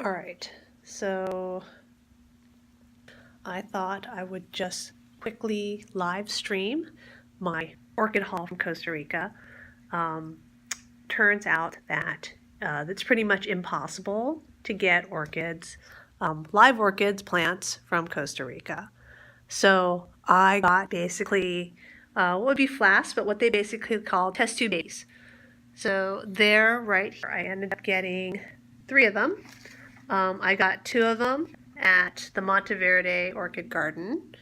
All right, so I thought I would just quickly live stream my orchid haul from Costa Rica. Turns out that it's pretty much impossible to get orchids, live orchids plants from Costa Rica. So I got basically what would be flasks, but what they basically call test tube babies. So they're right here. I ended up getting 3 of them. I got 2 of them at the Monteverde Orchid Garden,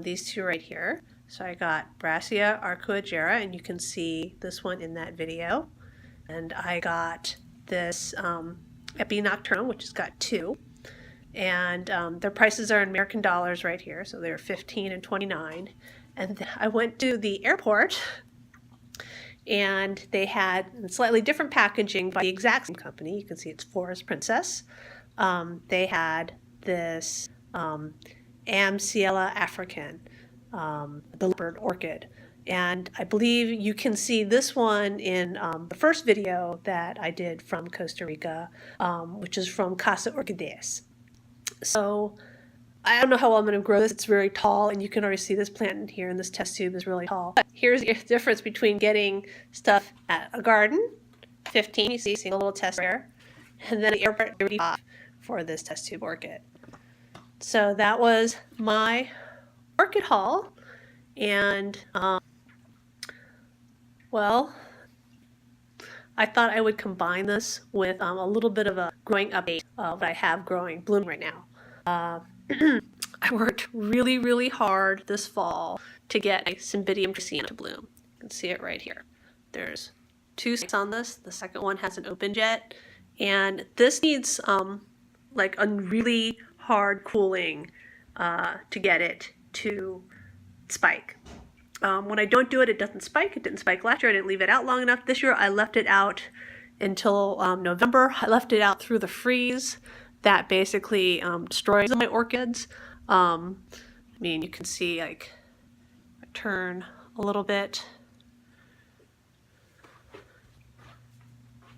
these 2 right here. So I got Brassia arcoagera, and you can see this one in that video. And I got this Epi Nocturnum, which has got 2. And their prices are in American dollars right here, so they're $15 and $29. And I went to the airport, and they had slightly different packaging by the exact same company. You can see it's Forest Princess. They had this Amciella African, the leopard orchid. And I believe you can see this one in the first video that I did from Costa Rica, which is from Casa Orchids. So I don't know how well I'm going to grow this. It's very tall, and you can already see this plant in here, and this test tube is really tall. But here's the difference between getting stuff at a garden, 15, you see a little test there, and then the airport 35 for this test tube orchid. So that was my orchid haul, and well, I thought I would combine this with a little bit of a growing update of what I have blooming right now. I worked really, really hard this fall to get my Cymbidium tricinum to bloom. You can see it right here. There's 2 sticks on this. The second one has an open jet, and this needs like a really hard cooling to get it to spike. When I don't do it, it doesn't spike. It didn't spike last year. I didn't leave it out long enough. This year, I left it out until November. I left it out through the freeze. That basically destroys my orchids. I mean, you can see, like, I turn a little bit. You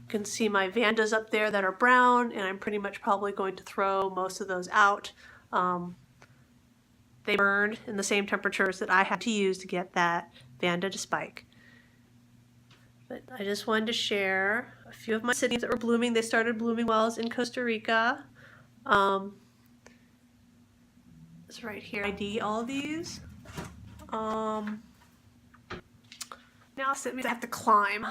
can see my Vandas up there that are brown, and I'm pretty much probably going to throw most of those out. They burned in the same temperatures that I had to use to get that Vanda to spike. But I just wanted to share a few of my Cymbidiums that were blooming. They started blooming while I was in Costa Rica. It's right here. ID all of these. Now it means I have to climb.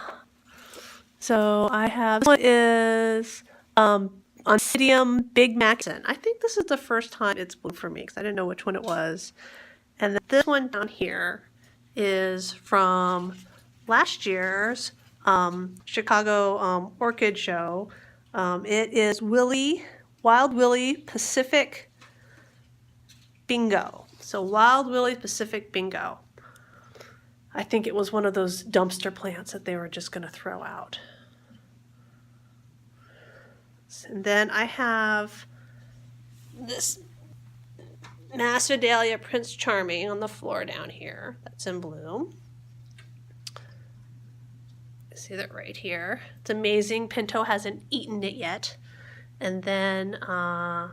So I have, this one is Oncidium Big Maxon. I think this is the first time it's bloomed for me because I didn't know which one it was. And then this one down here is from last year's Chicago Orchid Show. It is Wild Willie Pacific Bingo. So Wild Willie Pacific Bingo. I think it was one of those dumpster plants that they were just going to throw out. And then I have this Massodalia Prince Charming on the floor down here. That's in bloom. See that right here. It's amazing. Pinto hasn't eaten it yet. And then I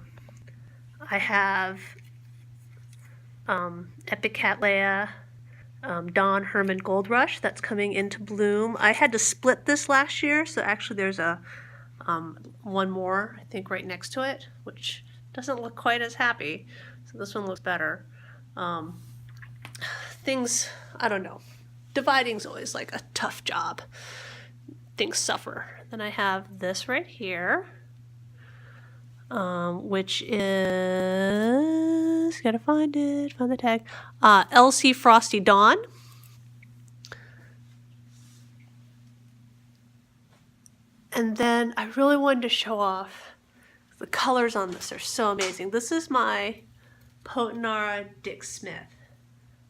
have Epicattleya Don Herman Gold Rush that's coming into bloom. I had to split this last year, so actually there's a one more, I think, right next to it, which doesn't look quite as happy. So this one looks better. Things, I don't know. Dividing's always like a tough job. Things suffer. Then I have this right here, which is, gotta find it, find the tag, LC Frosty Dawn. And then I really wanted to show off the colors on this. Are so amazing. This is my Potenara Dick Smith.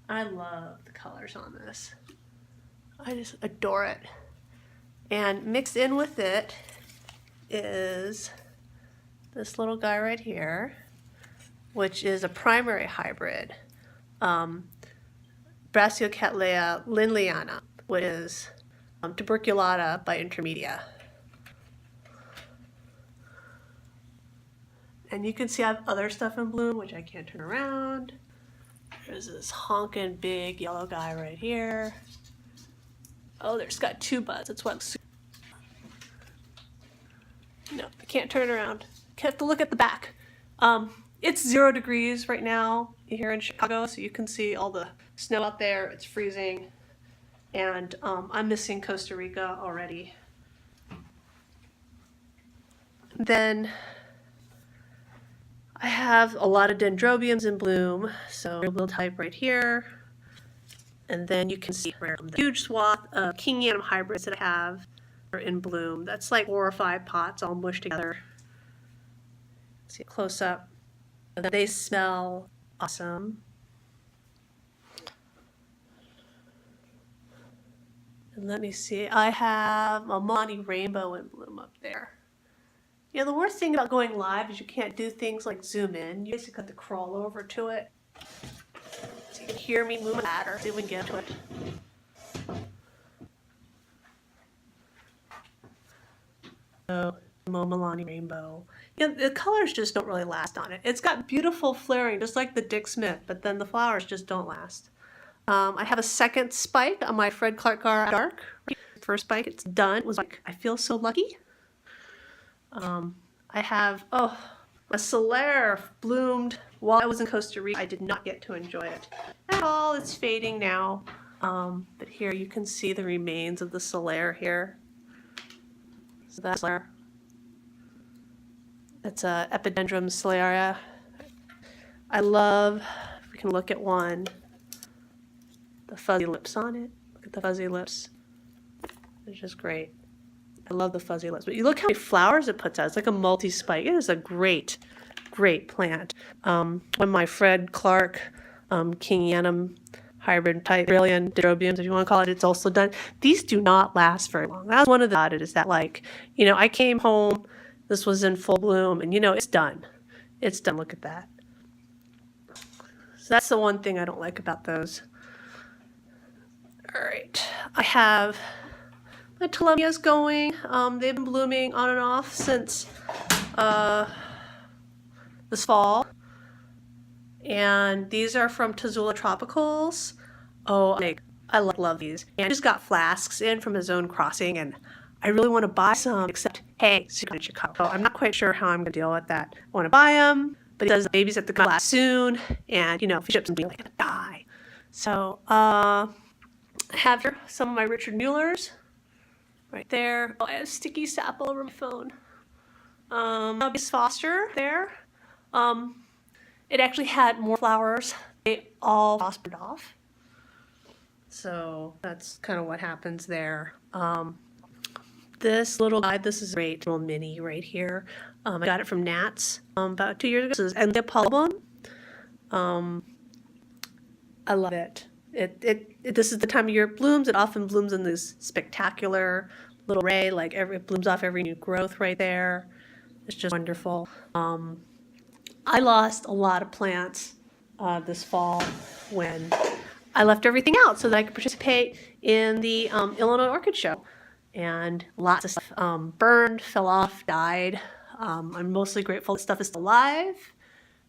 I love the colors on this. I just adore it. And mixed in with it is this little guy right here, which is a primary hybrid, Brassicattleya lindleyana, which is tuberculata by intermedia. And you can see I have other stuff in bloom, which I can't turn around. There's this honking big yellow guy right here. Oh, there's got 2 buds. That's what. No, I can't turn around. You have to look at the back. It's 0 degrees right now here in Chicago, so you can see all the snow out there. It's freezing, and I'm missing Costa Rica already. Then I have a lot of dendrobiums in bloom, so real type right here. And then you can see the huge swath of King Yanam hybrids that I have are in bloom. That's like 4 or 5 pots all mushed together. See a close up. And they smell awesome. And let me see, I have a Monty Rainbow in bloom up there. You know, the worst thing about going live is you can't do things like zoom in. You basically have to crawl over to it. So you can hear me move my ladder, see if we can get to it. So, Milani Rainbow. You know, the colors just don't really last on it. It's got beautiful flaring, just like the Dick Smith, but then the flowers just don't last. I have a second spike on my Fred Clark Dark. First spike, it's done. It was like, I feel so lucky. I have, a Solaire bloomed while I was in Costa Rica. I did not get to enjoy it at all. It's fading now. But here you can see the remains of the Solaire here. So that's Solaire. It's a Epidendrum Solariae. I love, if we can look at one, the fuzzy lips on it. Look at the fuzzy lips. It's just great. I love the fuzzy lips. But you look how many flowers it puts out. It's like a multi-spike. It is a great, great plant. One of my Fred Clark King Yanam hybrid type brilliant dendrobiums, if you want to call it, it's also done. These do not last very long. That's one of the odd is that, like, you know, I came home, this was in full bloom, and you know, it's done. It's done. Look at that. So that's the one thing I don't like about those. All right, I have my Telemias going. They've been blooming on and off since this fall. And these are from Tazula Tropicals. Oh, I love these. And I just got flasks in from his own crossing, and I really want to buy some, except, hey, it's in Chicago. So I'm not quite sure how I'm going to deal with that. I want to buy them, but he says the babies at the glass soon, and, you know, if he ships them, they're going to die. So, I have here some of my Richard Muellers right there. Oh, I have sticky sap all over my phone. Miss Foster there. It actually had more flowers. They all phosphored off. So that's kind of what happens there. This little guy, this is a great little mini right here. I got it from Nats about 2 years ago. This is Endopalbum. I love it. This is the time of year it blooms. It often blooms in this spectacular little array, like it blooms off every new growth right there. It's just wonderful. I lost a lot of plants this fall when I left everything out so that I could participate in the Illinois Orchid Show. And lots of stuff burned, fell off, died. I'm mostly grateful that stuff is still alive.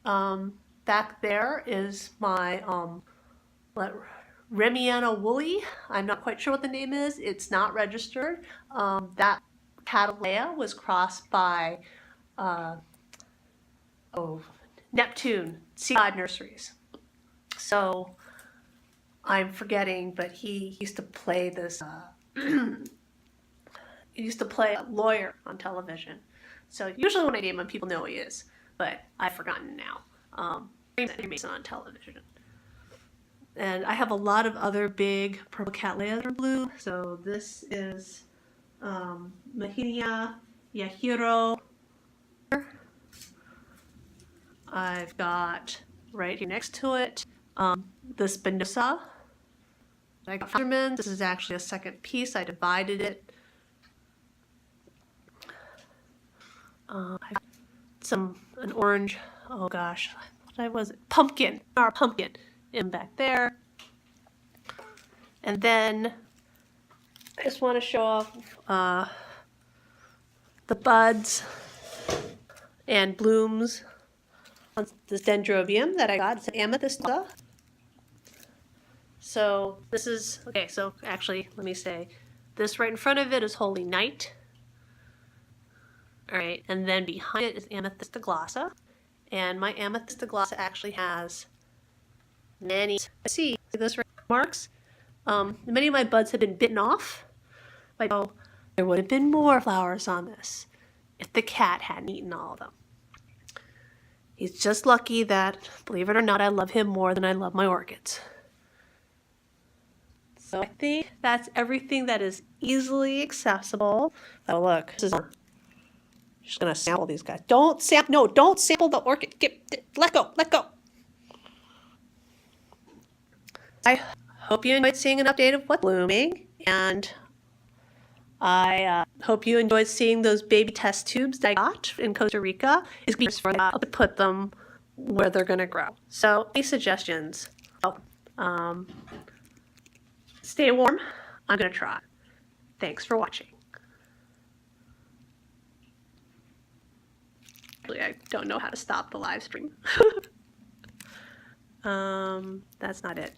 Back there is my Remiana woolly. I'm not quite sure what the name is. It's not registered. That Catalea was crossed by Neptune Seaside Nurseries. So I'm forgetting, but he used to play this. He used to play a lawyer on television. So usually when I name him, people know who he is, but I've forgotten now. He's on television. And I have a lot of other big purple cattleyas that are blue. So this is Mahinia Yahiro. I've got right here next to it this Spinosa. I got Fisherman. This is actually a second piece. I divided it. I've got an orange. Oh gosh, what was it? Pumpkin. Our pumpkin in back there. And then I just want to show off the buds and blooms this dendrobium that I got. It's an amethyst. So this is, okay, so actually, let me say, this right in front of it is Holy Night. All right, and then behind it is Amethyst glossa. And my Amethyst glossa actually has many, see those marks? Many of my buds have been bitten off. Like, oh, there would have been more flowers on this if the cat hadn't eaten all of them. He's just lucky that, believe it or not, I love him more than I love my orchids. So I think that's everything that is easily accessible. Oh look, this is, I'm just gonna sample these guys. Don't sample, no, don't sample the orchid. Let go, let go. I hope you enjoyed seeing an update of what's blooming, and I hope you enjoyed seeing those baby test tubes that I got in Costa Rica. It's for to put them where they're gonna grow. So any suggestions? Oh, stay warm. I'm gonna try. Thanks for watching. Actually, I don't know how to stop the live stream. That's not it.